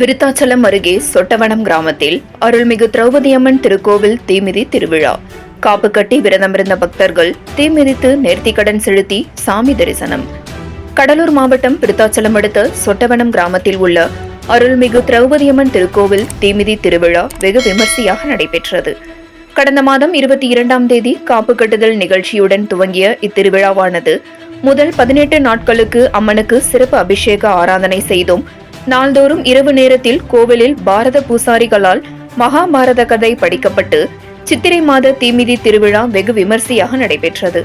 விருத்தாச்சலம் அருகே சொட்டவனம் கிராமத்தில் அருள்மிகு திரௌபதியம்மன் திருக்கோவில் தீமிதி திருவிழா. காப்பு கட்டி விரதமிருந்த பக்தர்கள் தீமிதித்து நேர்த்திக்கடன் செலுத்தி சாமி தரிசனம். கடலூர் மாவட்டம் விருத்தாச்சலம் அடுத்த சொட்டவனம் கிராமத்தில் உள்ள அருள்மிகு திரௌபதியம்மன் திருக்கோவில் தீமிதி திருவிழா வெகு விமர்சையாக நடைபெற்றது. கடந்த மாதம் 22ஆம் தேதி காப்பு கட்டுதல் நிகழ்ச்சியுடன் துவங்கிய இத்திருவிழாவானது முதல் 18 நாட்களுக்கு அம்மனுக்கு சிறப்பு அபிஷேக ஆராதனை செய்தும், நாள்தோறும் இரவு நேரத்தில் கோவிலில் பாரத பூசாரிகளால் மகாபாரத கதை படிக்கப்பட்டு சித்திரை மாத தீமிதி திருவிழா வெகு விமர்சையாக நடைபெற்றது.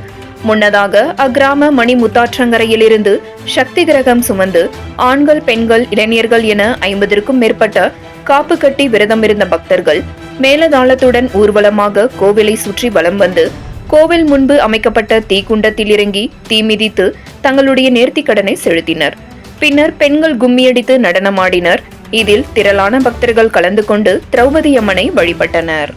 முன்னதாக அக்கிராம மணி முத்தாற்றங்கரையிலிருந்து சக்தி கிரகம் சுமந்து ஆண்கள், பெண்கள், இளைஞர்கள் என 50க்கும் மேற்பட்ட காப்பு கட்டி விரதமிருந்த பக்தர்கள் மேலதாளத்துடன் ஊர்வலமாக கோவிலை சுற்றி வலம் வந்து கோவில் முன்பு அமைக்கப்பட்ட தீக்குண்டத்தில் இறங்கி தீமிதித்து தங்களுடைய நேர்த்திக்கடனை செலுத்தினர். பின்னர் பெண்கள் கும்மியடித்து நடனமாடினர். இதில் திரளான பக்தர்கள் கலந்து கொண்டு திரௌபதி அம்மனை வழிபட்டனர்.